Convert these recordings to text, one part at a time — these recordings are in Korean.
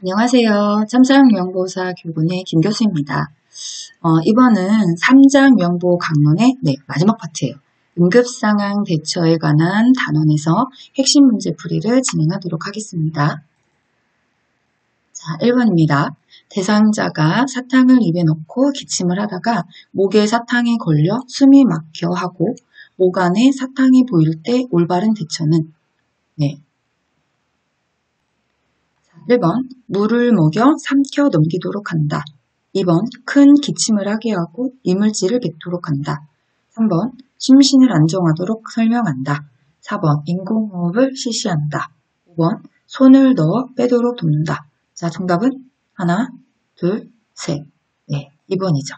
안녕하세요. 짬짜요양보호사 교군의 김 교수입니다. 이번은 3장 요양보호 강론의 마지막 파트예요. 응급상황 대처에 관한 단원에서 핵심 문제풀이를 진행하도록 하겠습니다. 자, 1번입니다. 대상자가 사탕을 입에 넣고 기침을 하다가 목에 사탕이 걸려 숨이 막혀 하고 목 안에 사탕이 보일 때 올바른 대처는 1번 물을 먹여 삼켜 넘기도록 한다. 2번 큰 기침을 하게 하고 이물질을 뱉도록 한다. 3번 심신을 안정하도록 설명한다. 4번 인공호흡을 실시한다. 5번 손을 넣어 빼도록 돕는다. 자, 정답은 하나, 둘, 셋. 2번이죠.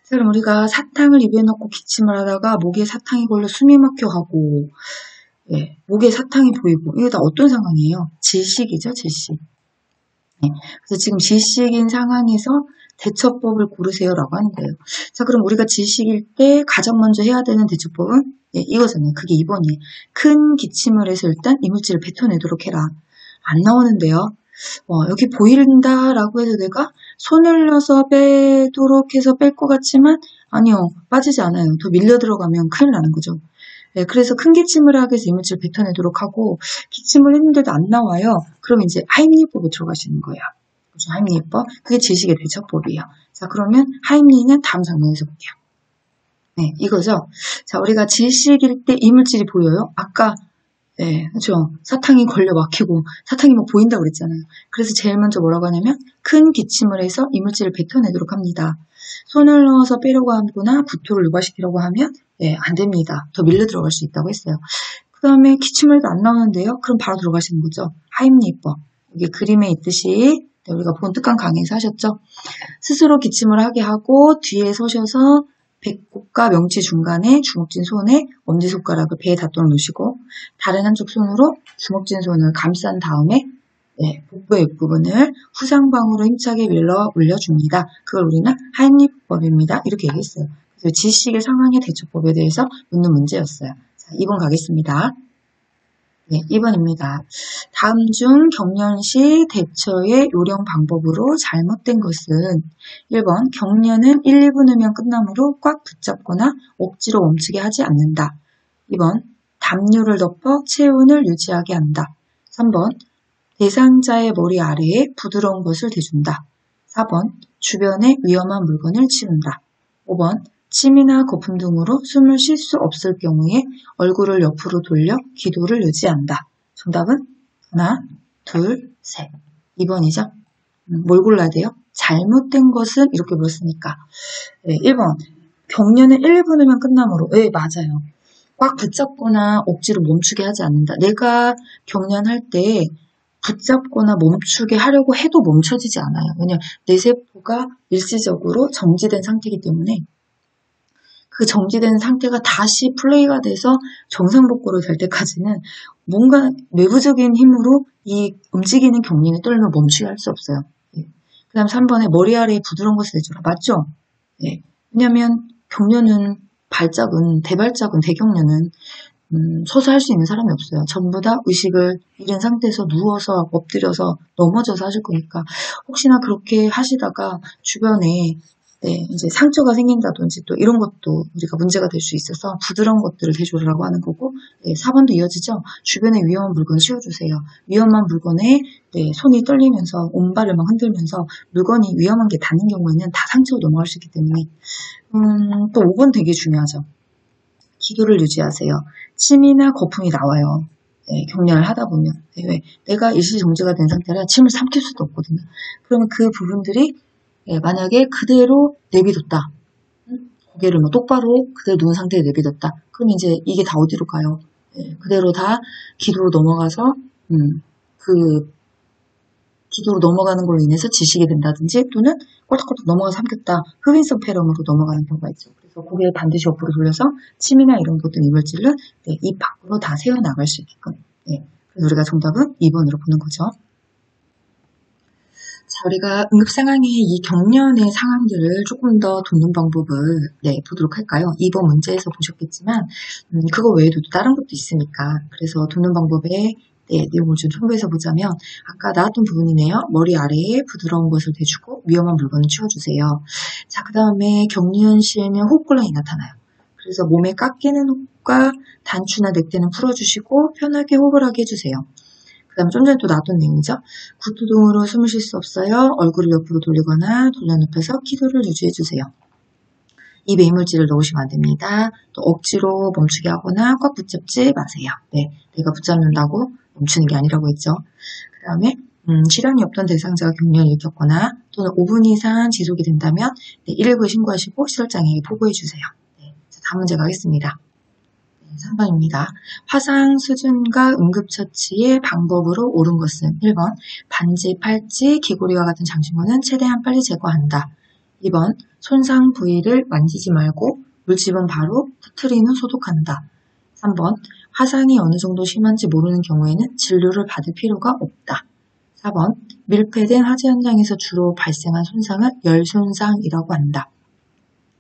그럼 우리가 사탕을 입에 넣고 기침을 하다가 목에 사탕이 걸려 숨이 막혀 하고 목에 사탕이 보이고 이게 다 어떤 상황이에요? 질식이죠, 질식. 그래서 지금 질식인 상황에서 대처법을 고르세요라고 하는 거예요. 자, 그럼 우리가 질식일 때 가장 먼저 해야 되는 대처법은 이거잖아요. 그게 2번이에요. 큰 기침을 해서 일단 이물질을 뱉어내도록 해라. 안 나오는데요. 여기 보인다라고 해서 내가 손을 넣어서 빼도록 해서 뺄 것 같지만 아니요, 빠지지 않아요. 더 밀려 들어가면 큰일 나는 거죠. 그래서 큰 기침을 하기 위해서 이물질을 뱉어내도록 하고 기침을 했는데도 안 나와요. 그럼 이제 하임리히법에 들어가시는 거예요. 그렇죠? 하임리히법. 그게 질식의 대처법이에요. 자, 그러면 하임리히는 다음 장면에서 볼게요. 이거죠. 자, 우리가 질식일 때 이물질이 보여요. 아까 그렇죠. 사탕이 걸려 막히고 사탕이 막 보인다고 그랬잖아요. 그래서 제일 먼저 뭐라고 하냐면 큰 기침을 해서 이물질을 뱉어내도록 합니다. 손을 넣어서 빼려고 하거나 구토를 유발시키려고 하면 안 됩니다. 더 밀려 들어갈 수 있다고 했어요. 그 다음에 기침을 해도 안 나오는데요. 그럼 바로 들어가시는 거죠. 하임리히법. 이게 그림에 있듯이 우리가 본특강 강의에서 하셨죠. 스스로 기침을 하게 하고 뒤에 서셔서 배꼽과 명치 중간에 주먹진 손에 엄지손가락을 배에 닿도록 놓으시고 다른 한쪽 손으로 주먹진 손을 감싼 다음에 복부의 옆부분을 후상방으로 힘차게 밀어 올려줍니다. 그걸 우리는 하임리히법입니다. 이렇게 얘기했어요. 그래서 질식의 상황의 대처법에 대해서 묻는 문제였어요. 자, 2번 가겠습니다. 2번입니다. 다음 중 경련 시 대처의 요령 방법으로 잘못된 것은 1번 경련은 1, 2분 후면 끝나므로 꽉 붙잡거나 억지로 멈추게 하지 않는다. 2번 담요를 덮어 체온을 유지하게 한다. 3번 대상자의 머리 아래에 부드러운 것을 대준다. 4번 주변에 위험한 물건을 치운다. 5번 침이나 거품 등으로 숨을 쉴 수 없을 경우에 얼굴을 옆으로 돌려 기도를 유지한다. 정답은 하나, 둘, 셋. 2번이죠. 뭘 골라야 돼요? 잘못된 것은 이렇게 물었으니까 1번 경련은 1, 2분 후면 끝나므로 맞아요. 꽉 붙잡거나 억지로 멈추게 하지 않는다. 내가 경련할 때 붙잡거나 멈추게 하려고 해도 멈춰지지 않아요. 왜냐하면 내 세포가 일시적으로 정지된 상태이기 때문에 그 정지된 상태가 다시 플레이가 돼서 정상복구로 될 때까지는 뭔가 외부적인 힘으로 이 움직이는 경련이 떨리면 멈추게 할 수 없어요. 그 다음 3번에 머리 아래에 부드러운 것을 내줘라. 맞죠? 왜냐하면 경련은 대발작은 대경련은 서서 할 수 있는 사람이 없어요. 전부 다 의식을 잃은 상태에서 누워서 엎드려서 넘어져서 하실 거니까 혹시나 그렇게 하시다가 주변에 이제 상처가 생긴다든지 또 이런 것도 우리가 문제가 될 수 있어서 부드러운 것들을 대조라고 하는 거고 4번도 이어지죠. 주변에 위험한 물건 씌워주세요. 위험한 물건에 손이 떨리면서 온발을 막 흔들면서 물건이 위험한 게 닿는 경우에는 다 상처로 넘어갈 수 있기 때문에 또 5번 되게 중요하죠. 기도를 유지하세요. 침이나 거품이 나와요. 경련을 하다 보면 왜? 내가 일시정지가 된 상태라 침을 삼킬 수도 없거든요. 그러면 그 부분들이 만약에 그대로 내비뒀다. 고개를 똑바로 그대로 누운 상태에 내비뒀다. 그럼 이제 이게 다 어디로 가요? 그대로 다 기도로 넘어가서 그 기도로 넘어가는 걸로 인해서 질식이 된다든지 또는 꼴딱꼴딱 넘어가서 삼켰다. 흡인성 폐렴으로 넘어가는 경우가 있죠. 그래서 고개를 반드시 옆으로 돌려서 침이나 이런 것들 이물질을 입 밖으로 다 새어나갈 수 있게끔. 그래서 우리가 정답은 2번으로 보는 거죠. 자, 우리가 응급 상황의 이 경련의 상황들을 조금 더 돕는 방법을 보도록 할까요? 2번 문제에서 보셨겠지만 그거 외에도 또 다른 것도 있으니까 그래서 돕는 방법에 네, 내용을 좀 첨부해서 보자면 아까 나왔던 부분이네요. 머리 아래에 부드러운 것을 대주고 위험한 물건을 치워주세요. 자, 그 다음에 격리현 시에는 호흡곤란이 나타나요. 그래서 몸에 깎이는 호흡과 단추나 넥대는 풀어주시고 편하게 호흡을 하게 해주세요. 그 다음에 좀 전에 또 나왔던 내용이죠. 구토동으로 숨을 쉴 수 없어요. 얼굴을 옆으로 돌리거나 돌려눕혀서 기도를 유지해주세요. 입에 이물질을 넣으시면 안 됩니다. 또 억지로 멈추게 하거나 꽉 붙잡지 마세요. 네, 내가 붙잡는다고 멈추는 게 아니라고 했죠. 그 다음에 실현이 없던 대상자가 격리를 일으켰거나 또는 5분 이상 지속이 된다면 119에 신고하시고 시설장에게 보고해주세요. 네, 자, 다음 문제 가겠습니다. 3번입니다. 화상 수준과 응급처치의 방법으로 옳은 것은 1번 반지, 팔찌, 귀고리와 같은 장신구는 최대한 빨리 제거한다. 2번 손상 부위를 만지지 말고 물집은 바로 터트린 후 소독한다. 3번 화상이 어느 정도 심한지 모르는 경우에는 진료를 받을 필요가 없다. 4번 밀폐된 화재 현장에서 주로 발생한 손상은 열손상이라고 한다.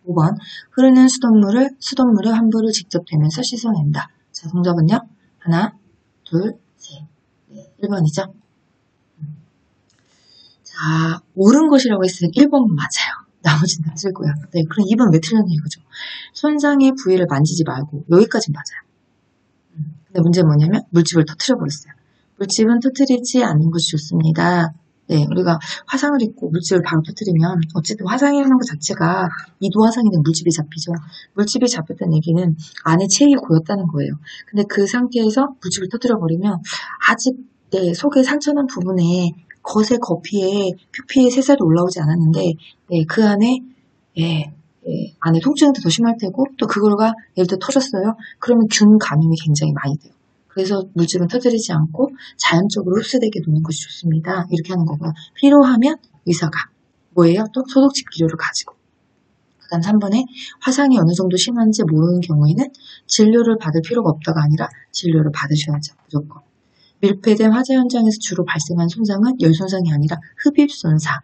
5번 흐르는 수돗물에 환부를 직접 대면서 씻어낸다. 자, 정답은요? 하나, 둘, 셋. 네, 1번이죠. 자, 옳은 것이라고 했으니 1번은 맞아요. 나머지는 다 틀고요. 네, 그럼 2번 왜 틀렸냐 이거죠. 손상의 부위를 만지지 말고 여기까지 맞아요. 근데 문제는 뭐냐면 물집을 터트려버렸어요. 물집은 터트리지 않는 것이 좋습니다. 네, 우리가 화상을 입고 물집을 바로 터뜨리면 어쨌든 화상이라는 것 자체가 이도 화상이 되면 물집이 잡히죠. 물집이 잡혔다는 얘기는 안에 체액이 고였다는 거예요. 근데 그 상태에서 물집을 터뜨려버리면 아직 내 속에 상처난 부분에 겉에 거피에 표피에 새살이 올라오지 않았는데 네, 그 안에 안에 통증이 더 심할 테고 또 그거가 예를 들어 터졌어요. 그러면 균 감염이 굉장히 많이 돼요. 그래서 물집은 터뜨리지 않고 자연적으로 흡수되게 놓는 것이 좋습니다. 이렇게 하는 거고요. 필요하면 의사가 뭐예요? 또 소독집 기류를 가지고. 그 다음 3번에 화상이 어느 정도 심한지 모르는 경우에는 진료를 받을 필요가 없다가 아니라 진료를 받으셔야죠. 무조건. 밀폐된 화재 현장에서 주로 발생한 손상은 열손상이 아니라 흡입손상.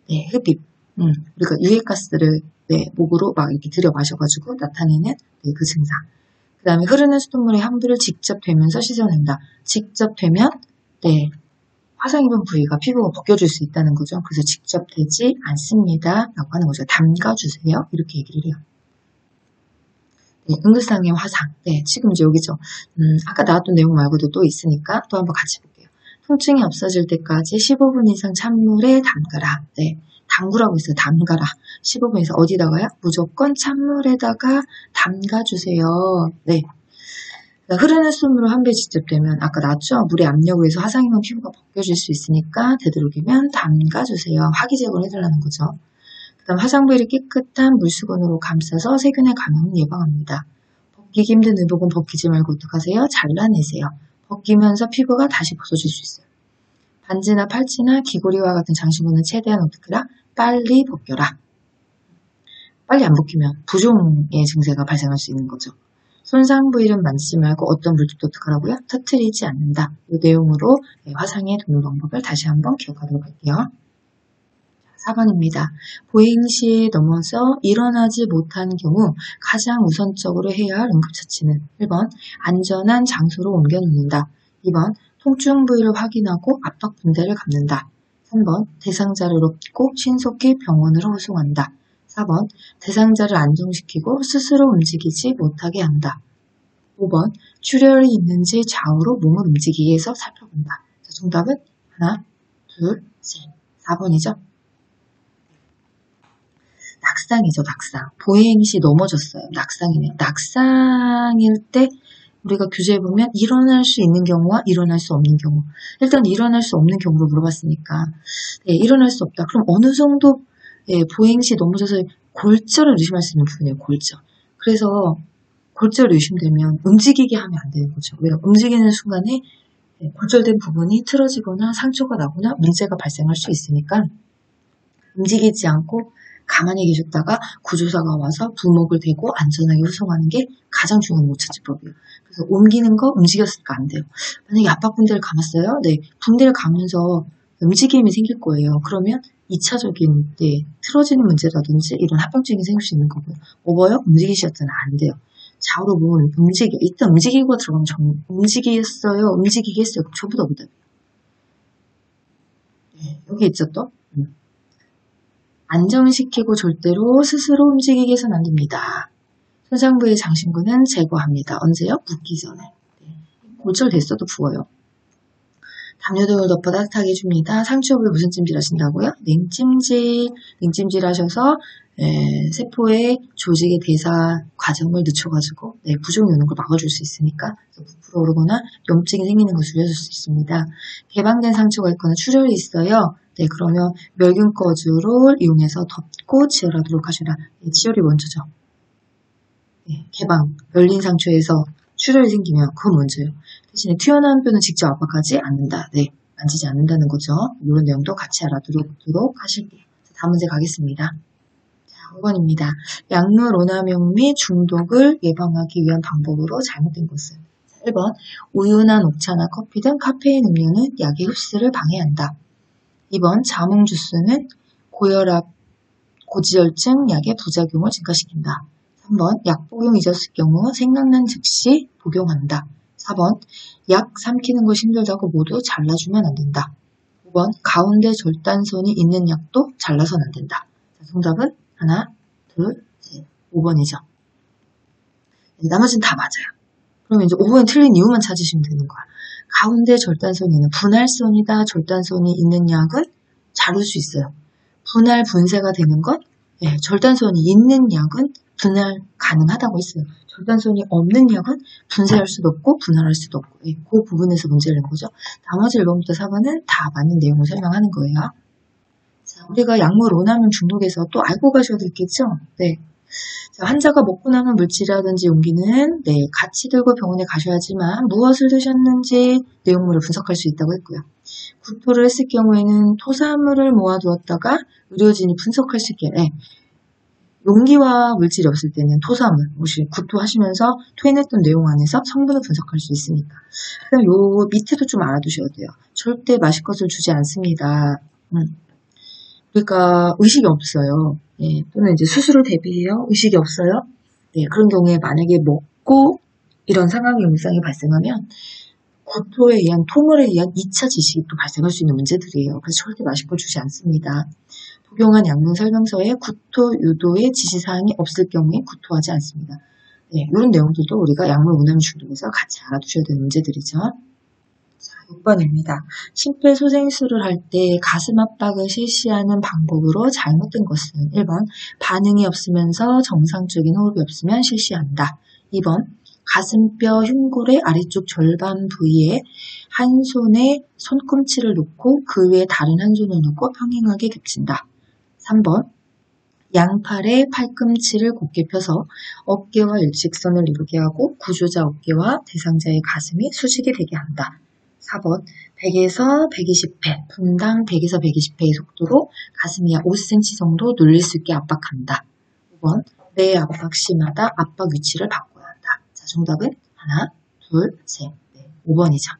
네, 흡입. 우리가 유해가스를 목으로 막 이렇게 들여 마셔가지고 나타내는 그 증상. 그 다음에 흐르는 수돗물에 환부를 직접 대면서 씻어낸다. 직접 대면 화상 입은 부위가 피부가 벗겨질 수 있다는 거죠. 그래서 직접 되지 않습니다. 라고 하는 거죠. 담가주세요. 이렇게 얘기를 해요. 네, 응급상의 화상. 네, 지금 이제 여기죠. 아까 나왔던 내용 말고도 또 있으니까 또 한번 같이 볼게요. 통증이 없어질 때까지 15분 이상 찬물에 담가라. 네, 담그라고 있어요. 담가라. 15분 이상 어디다가요? 무조건 찬물에다가 담가주세요. 네. 흐르는 수돗물을 환부에 직접 대면 아까 나왔죠? 물의 압력으로 해서 화상이면 피부가 벗겨질 수 있으니까 되도록이면 담가주세요. 화기 제거를 해달라는 거죠. 그 다음 화상 부위를 깨끗한 물수건으로 감싸서 세균의 감염을 예방합니다. 벗기기 힘든 의복은 벗기지 말고 어떡하세요? 잘라내세요. 벗기면서 피부가 다시 벗어질 수 있어요. 반지나 팔찌나 귀고리와 같은 장신구는 최대한 어떻게 해라? 빨리 벗겨라. 빨리 안 벗기면 부종의 증세가 발생할 수 있는 거죠. 손상 부위를 만지지 말고 어떤 물집도 어떡하라고요? 터트리지 않는다. 이 내용으로 화상에 도는 방법을 다시 한번 기억하도록 할게요. 4번입니다. 보행 시에 넘어서 일어나지 못한 경우 가장 우선적으로 해야 할 응급처치는 1번 안전한 장소로 옮겨 놓는다. 2번 통증 부위를 확인하고 압박 분대를 감는다. 3번 대상자를 업고 신속히 병원으로 후송한다. 4번 대상자를 안정시키고 스스로 움직이지 못하게 한다. 5번 출혈이 있는지 좌우로 몸을 움직이게 해서 살펴본다. 자, 정답은 하나, 둘, 셋. 4번이죠. 낙상이죠. 낙상. 보행 시 넘어졌어요. 낙상이네요. 낙상일 때 우리가 교재에 보면 일어날 수 있는 경우와 일어날 수 없는 경우. 일단 일어날 수 없는 경우를 물어봤으니까 일어날 수 없다. 그럼 어느 정도 보행 시 넘어져서 골절을 의심할 수 있는 부분이에요. 골절. 그래서 골절 의심되면 움직이게 하면 안 되는 거죠. 왜요? 움직이는 순간에 골절된 부분이 틀어지거나 상처가 나거나 문제가 발생할 수 있으니까 움직이지 않고 가만히 계셨다가 구조사가 와서 부목을 대고 안전하게 후송하는 게 가장 중요한 모처치법이에요. 그래서 옮기는 거 움직였으니까 안 돼요. 만약에 압박 붕대를 감았어요. 네, 붕대를 감으면서 움직임이 생길 거예요. 그러면 2차적인 틀어지는 문제라든지 이런 합병증이 생길 수 있는 거고요. 업어요? 움직이셨잖아. 안 돼요. 좌우로 몸을 이렇게 움직여. 일단 움직이고 들어가면 움직이겠어요? 움직이겠어요? 그럼 전부 다 오답. 네, 여기 있죠 또? 안정시키고 절대로 스스로 움직이게 해서는 안 됩니다. 손상부의 장신구는 제거합니다. 언제요? 붓기 전에. 네. 골절됐어도 부어요. 담요등을 덮어 따뜻하게 해줍니다. 상처부에 무슨 찜질 하신다고요? 냉찜질. 냉찜질 하셔서 세포의 조직의 대사 과정을 늦춰가지고 부종이 오는 걸 막아줄 수 있으니까 부풀어 오르거나 염증이 생기는 걸 줄여줄 수 있습니다. 개방된 상처가 있거나 출혈이 있어요. 네, 그러면 멸균 거즈를 이용해서 덮고 치열하도록 하셔라. 네, 치열이 먼저죠. 네, 개방, 열린 상처에서 출혈이 생기면 그건 먼저예요. 대신에 튀어나온 뼈는 직접 압박하지 않는다. 네, 만지지 않는다는 거죠. 이런 내용도 같이 알아두도록 하실게요. 다음 문제 가겠습니다. 자, 5번입니다. 약물 오남용 및 중독을 예방하기 위한 방법으로 잘못된 것은 1번, 우유나 녹차나 커피 등 카페인 음료는 약의 흡수를 방해한다. 2번, 자몽 주스는 고혈압, 고지혈증 약의 부작용을 증가시킨다. 3번, 약 복용 잊었을 경우 생각난 즉시 복용한다. 4번, 약 삼키는 것이 힘들다고 모두 잘라주면 안 된다. 5번, 가운데 절단선이 있는 약도 잘라선 안 된다. 자, 정답은 하나, 둘, 셋, 5번이죠. 나머지는 다 맞아요. 그러면 이제 5번 틀린 이유만 찾으시면 되는 거야. 가운데 절단선이 있는, 분할선이다, 절단선이 있는 약은 자를 수 있어요. 분할 분쇄가 되는 건, 절단선이 있는 약은 분할 가능하다고 했어요. 절단선이 없는 약은 분쇄할 수도 없고 분할할 수도 없고 그 부분에서 문제를 낸 거죠. 나머지 1번부터 4번은 다 맞는 내용을 설명하는 거예요. 자, 우리가 약물 오남용 중독에서 또 알고 가셔야 되겠죠? 네. 자, 환자가 먹고 남은 물질이라든지 용기는 같이 들고 병원에 가셔야지만 무엇을 드셨는지 내용물을 분석할 수 있다고 했고요. 구토를 했을 경우에는 토사물을 모아두었다가 의료진이 분석할 수 있게 용기와 물질이 없을 때는 토사물, 혹시 구토하시면서 토해냈던 내용 안에서 성분을 분석할 수 있으니까. 그다음 요 밑에도 좀 알아두셔야 돼요. 절대 마실 것을 주지 않습니다. 그러니까 의식이 없어요. 또는 이제 수술을 대비해요. 의식이 없어요. 그런 경우에 만약에 먹고 이런 상황이 일상이 발생하면 구토에 의한 토물에 의한 2차 지식이 또 발생할 수 있는 문제들이에요. 그래서 절대 마실 걸 주지 않습니다. 복용한 약물 설명서에 구토 유도의 지시사항이 없을 경우에 구토하지 않습니다. 이런 내용들도 우리가 약물 오남용 중독에서 같이 알아두셔야 되는 문제들이죠. 자, 6번입니다. 심폐소생술을 할 때 가슴 압박을 실시하는 방법으로 잘못된 것은 1번, 반응이 없으면서 정상적인 호흡이 없으면 실시한다. 2번, 가슴뼈 흉골의 아래쪽 절반 부위에 한 손에 손꿈치를 놓고 그 위에 다른 한 손을 놓고 평행하게 겹친다. 3번, 양팔의 팔꿈치를 곧게 펴서 어깨와 일직선을 이루게 하고 구조자 어깨와 대상자의 가슴이 수직이 되게 한다. 4번, 100에서 120회, 분당 100에서 120회의 속도로 가슴이 약 5cm 정도 눌릴 수 있게 압박한다. 5번, 내 압박 시마다 압박 위치를 바꿔야 한다. 자, 정답은 하나, 둘, 셋, 넷, 5번이죠.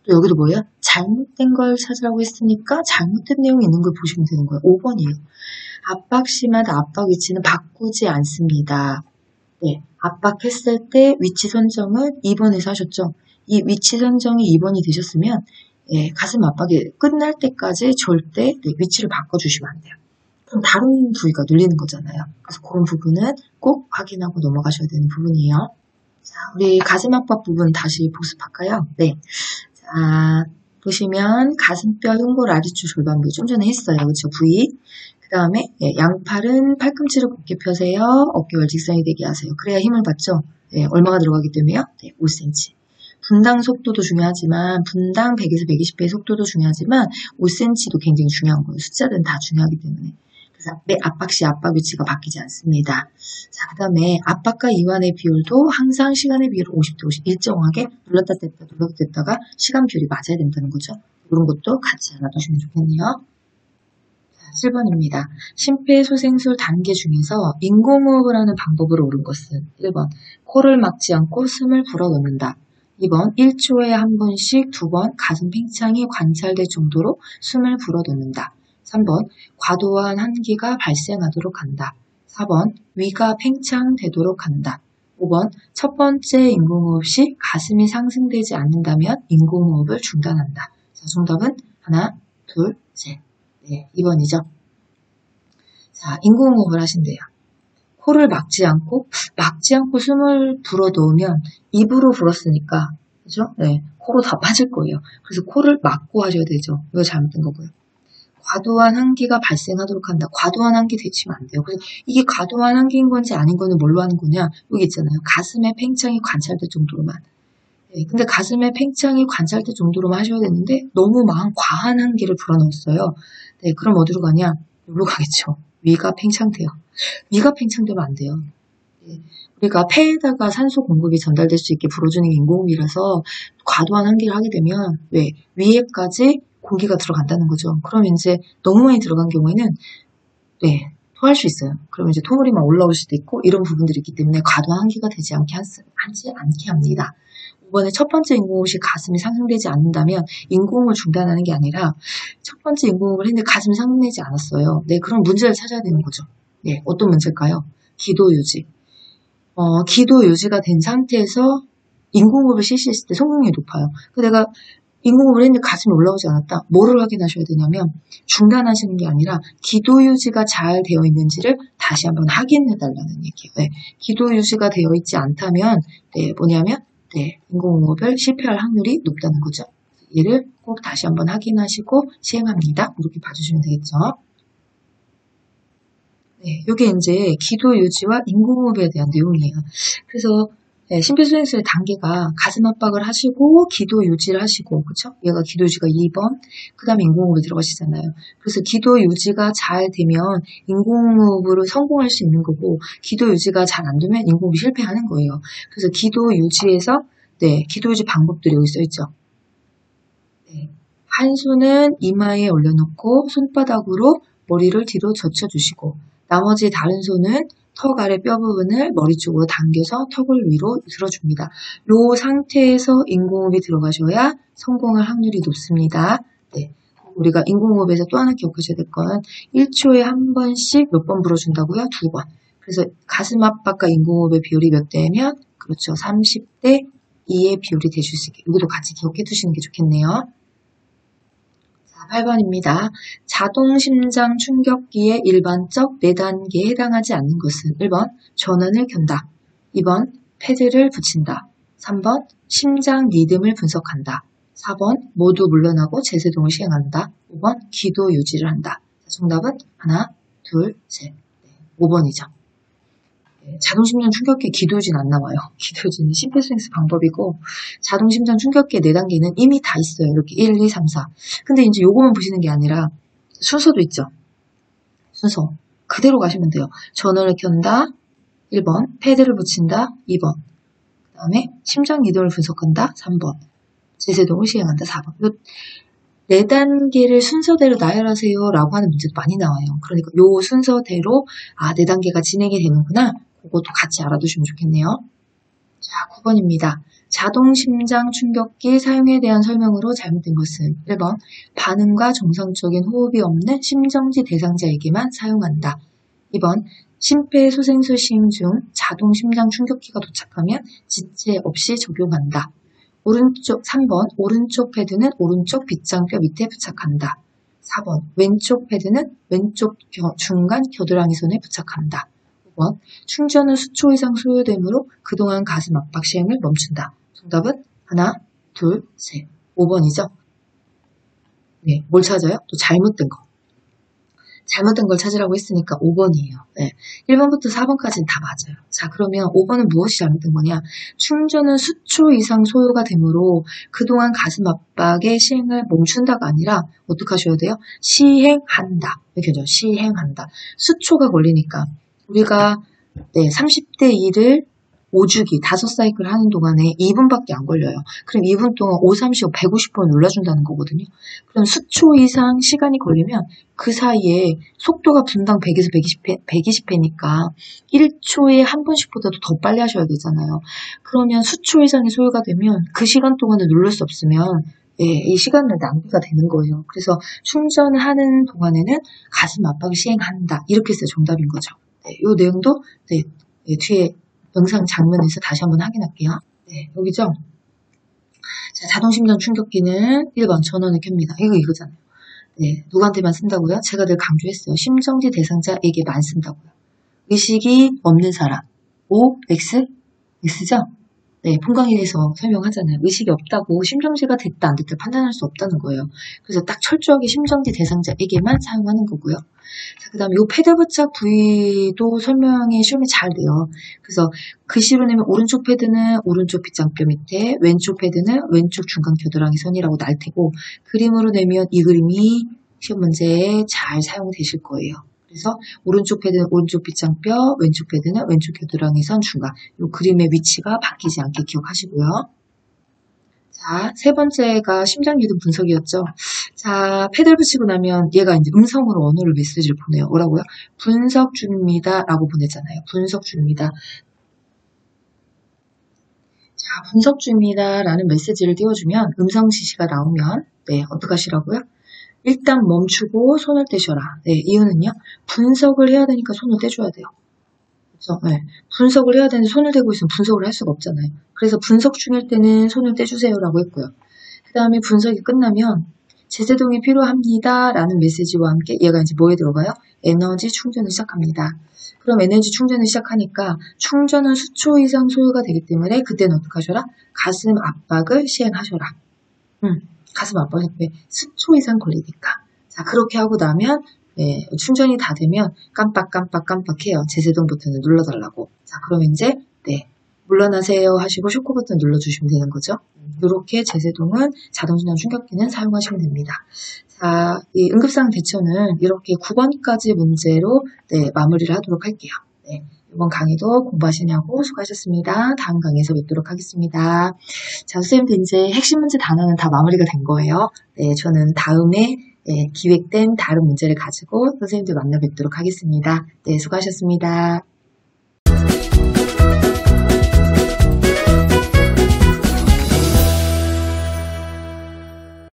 또 여기도 뭐예요? 잘못된 걸 찾으라고 했으니까 잘못된 내용이 있는 걸 보시면 되는 거예요. 5번이에요. 압박 시마다 압박 위치는 바꾸지 않습니다. 압박했을 때 위치 선정은 2번에서 하셨죠. 이 위치 선정이 2번이 되셨으면 가슴 압박이 끝날 때까지 절대 위치를 바꿔주시면 안 돼요. 그럼 다른 부위가 눌리는 거잖아요. 그래서 그런 부분은 꼭 확인하고 넘어가셔야 되는 부분이에요. 자, 우리 가슴 압박 부분 다시 복습할까요? 자, 보시면 가슴뼈 흉골 아래쪽 절반 부위 좀 전에 했어요. 그렇죠? 부위. 그 다음에 양팔은 팔꿈치를 곧게 펴세요. 어깨와 일직선이 되게 하세요. 그래야 힘을 받죠. 얼마가 들어가기 때문에요? 5cm. 분당 속도도 중요하지만 분당 100에서 120회의 속도도 중요하지만 5cm도 굉장히 중요한 거예요. 숫자들은 다 중요하기 때문에. 그래서 내 압박 시 압박 위치가 바뀌지 않습니다. 자, 그 다음에 압박과 이완의 비율도 항상 시간의 비율을 50대 50 일정하게 눌렀다 뗐다가 시간 비율이 맞아야 된다는 거죠. 이런 것도 같이 알아두시면 좋겠네요. 자, 7번입니다. 심폐소생술 단계 중에서 인공호흡을 하는 방법으로 옳은 것은 1번, 코를 막지 않고 숨을 불어넣는다. 2번, 1초에 한 번씩 2번 가슴 팽창이 관찰될 정도로 숨을 불어넣는다. 3번, 과도한 한기가 발생하도록 한다. 4번 위가 팽창되도록 한다. 5번 첫 번째 인공호흡 시 가슴이 상승되지 않는다면 인공호흡을 중단한다. 자, 정답은 하나, 둘, 셋. 네, 2번이죠. 자, 인공호흡을 하신대요. 코를 막지 않고 숨을 불어 넣으면 입으로 불었으니까, 그죠? 네, 코로 다 빠질 거예요. 그래서 코를 막고 하셔야 되죠. 이거 잘못된 거고요. 과도한 한기가 발생하도록 한다. 과도한 한기 되시면 안 돼요. 그래서 이게 과도한 한기인 건지 아닌 거는 뭘로 하는 거냐? 여기 있잖아요. 가슴의 팽창이 관찰될 정도로만. 네, 근데 가슴의 팽창이 관찰될 정도로만 하셔야 되는데 너무 과한 한기를 불어넣었어요. 네, 그럼 어디로 가냐? 여기로 가겠죠. 위가 팽창돼요. 위가 팽창되면 안 돼요. 네, 우리가 폐에다가 산소 공급이 전달될 수 있게 불어주는 게 인공호흡이라서 과도한 한기를 하게 되면 왜 위에까지 공기가 들어간다는 거죠. 그럼 이제 너무 많이 들어간 경우에는 네, 토할 수 있어요. 그러면 이제 토물이 막 올라올 수도 있고 이런 부분들이 있기 때문에 과도한 한기가 되지 않게 합니다. 5번에 첫 번째 인공호흡이 가슴이 상승되지 않는다면 인공호흡을 중단하는 게 아니라 첫 번째 인공호흡을 했는데 가슴이 상승되지 않았어요. 네, 그럼 문제를 찾아야 되는 거죠. 네, 어떤 문제일까요? 기도 유지. 기도 유지가 된 상태에서 인공호흡을 실시했을 때 성공률이 높아요. 내가 인공호흡을 했는데 가슴이 올라오지 않았다. 뭐를 확인하셔야 되냐면 중단하시는 게 아니라 기도 유지가 잘 되어 있는지를 다시 한번 확인해달라는 얘기예요. 네, 기도 유지가 되어 있지 않다면 인공호흡을 실패할 확률이 높다는 거죠. 이를 꼭 다시 한번 확인하시고 시행합니다. 이렇게 봐주시면 되겠죠. 네, 이게 이제 기도 유지와 인공호흡에 대한 내용이에요. 그래서 심폐소생술의 단계가 가슴 압박을 하시고 기도 유지를 하시고, 그쵸? 얘가 기도 유지가 2번, 그 다음에 인공호흡에 들어가시잖아요. 그래서 기도 유지가 잘 되면 인공호흡으로 성공할 수 있는 거고, 기도 유지가 잘 안 되면 인공호흡이 실패하는 거예요. 그래서 기도 유지에서, 기도 유지 방법들이 여기 써있죠. 네, 한 손은 이마에 올려놓고 손바닥으로 머리를 뒤로 젖혀주시고, 나머지 다른 손은 턱 아래 뼈 부분을 머리 쪽으로 당겨서 턱을 위로 들어줍니다. 이 상태에서 인공호흡이 들어가셔야 성공할 확률이 높습니다. 네, 우리가 인공호흡에서 또 하나 기억하셔야 될 건 1초에 한 번씩 몇 번 불어준다고요? 2번. 그래서 가슴 압박과 인공호흡의 비율이 몇 대면? 그렇죠. 30대 2의 비율이 되실 수 있게. 이것도 같이 기억해 두시는 게 좋겠네요. 8번입니다. 자동심장 충격기의 일반적 4단계에 해당하지 않는 것은 1번 전원을 켠다, 2번 패드를 붙인다, 3번 심장 리듬을 분석한다, 4번 모두 물러나고 제세동을 시행한다, 5번 기도 유지를 한다. 정답은 하나, 둘, 셋, 5번이죠. 자동심장 충격기에 기도유지는 안 나와요. 기도유지는 심폐소생술 방법이고 자동심장 충격기의 4단계는 이미 다 있어요. 이렇게 1, 2, 3, 4. 근데 이제 요거만 보시는 게 아니라 순서도 있죠. 순서 그대로 가시면 돼요. 전원을 켠다 1번, 패드를 붙인다 2번, 그 다음에 심장 리듬을 분석한다 3번, 제세동을 시행한다 4번. 4단계를 순서대로 나열하세요 라고 하는 문제도 많이 나와요. 그러니까 요 순서대로 4단계가 진행이 되는구나. 그것도 같이 알아두시면 좋겠네요. 자, 9번입니다. 자동심장 충격기 사용에 대한 설명으로 잘못된 것은 1번 반응과 정상적인 호흡이 없는 심정지 대상자에게만 사용한다. 2번 심폐소생술 시행 중 자동심장 충격기가 도착하면 지체 없이 적용한다. 3번 오른쪽 패드는 오른쪽 빗장뼈 밑에 부착한다. 4번 왼쪽 패드는 왼쪽 중간 겨드랑이 손에 부착한다. 5번 충전은 수초 이상 소요되므로 그동안 가슴 압박 시행을 멈춘다. 정답은 하나, 둘, 셋. 5번이죠. 네, 뭘 찾아요? 또 잘못된 거. 잘못된 걸 찾으라고 했으니까 5번이에요. 네, 1번부터 4번까지는 다 맞아요. 자, 그러면 5번은 무엇이 잘못된 거냐? 충전은 수초 이상 소요가 되므로 그동안 가슴 압박의 시행을 멈춘다가 아니라 어떻게 하셔야 돼요? 시행한다. 이렇게 하죠. 시행한다. 수초가 걸리니까 우리가 30대 2를 5주기 5사이클 하는 동안에 2분밖에 안 걸려요. 그럼 2분 동안 5, 30, 150번 눌러준다는 거거든요. 그럼 수초 이상 시간이 걸리면 그 사이에 속도가 분당 100에서 120회니까 1초에 한 번씩보다도 더 빨리 하셔야 되잖아요. 그러면 수초 이상의 소요가 되면 그 시간 동안에 누를 수 없으면 이 시간을 낭비가 되는 거예요. 그래서 충전하는 동안에는 가슴 압박을 시행한다. 이렇게 해서 정답인 거죠. 네, 요 내용도 네, 네, 뒤에 영상 장면에서 다시 한번 확인할게요. 네, 여기죠. 자, 자동심장 충격기는 1번 전원을 켭니다. 이거잖아요. 네, 누구한테만 쓴다고요? 제가 늘 강조했어요. 심정지 대상자에게만 쓴다고요. 의식이 없는 사람. O, X? X죠? 네, 폰강의에서 설명하잖아요. 의식이 없다고 심정지가 됐다 안 됐다 판단할 수 없다는 거예요. 그래서 딱 철저하게 심정지 대상자에게만 사용하는 거고요. 자, 그 다음에 이 패드 부착 부위도 설명이 시험에 잘 돼요. 그래서 글씨로 내면 오른쪽 패드는 오른쪽 빗장뼈 밑에, 왼쪽 패드는 왼쪽 중간 겨드랑이 선이라고 날 테고, 그림으로 내면 이 그림이 시험 문제에 잘 사용되실 거예요. 그래서 오른쪽 패드는 오른쪽 빗장뼈, 왼쪽 패드는 왼쪽 겨드랑이 선 중간. 이 그림의 위치가 바뀌지 않게 기억하시고요. 자, 세 번째가 심장리듬 분석이었죠. 자, 패드를 붙이고 나면 얘가 이제 음성으로 언어를 메시지를 보내요. 뭐라고요? 분석 중입니다. 라고 보냈잖아요. 분석 중입니다. 자, 분석 중입니다. 라는 메시지를 띄워주면 음성 지시가 나오면 네, 어떡하시라고요? 일단 멈추고 손을 떼셔라. 네, 이유는요. 분석을 해야 되니까 손을 떼줘야 돼요. 그렇죠? 네. 분석을 해야 되는데 손을 대고 있으면 분석을 할 수가 없잖아요. 그래서 분석 중일 때는 손을 떼주세요라고 했고요. 그 다음에 분석이 끝나면 제세동이 필요합니다 라는 메시지와 함께 얘가 이제 뭐에 들어가요? 에너지 충전을 시작합니다. 그럼 에너지 충전을 시작하니까 충전은 수초 이상 소요가 되기 때문에 그때는 어떡하셔라? 가슴 압박을 시행하셔라. 가슴 압박이 수초 이상 걸리니까. 자, 그렇게 하고 나면 네, 충전이 다 되면 깜빡해요. 제세동 버튼을 눌러달라고. 자, 그럼 이제 네, 물러나세요 하시고 쇼크 버튼 눌러주시면 되는 거죠. 이렇게 제세동은 자동심장 충격기는 사용하시면 됩니다. 자, 이 응급상황 대처는 이렇게 9번까지 문제로 네, 마무리를 하도록 할게요. 네, 이번 강의도 공부하시냐고 수고하셨습니다. 다음 강의에서 뵙도록 하겠습니다. 자, 선생님도 이제 핵심 문제 단어는 다 마무리가 된 거예요. 네, 저는 다음에 네, 기획된 다른 문제를 가지고 선생님들 만나 뵙도록 하겠습니다. 네, 수고하셨습니다.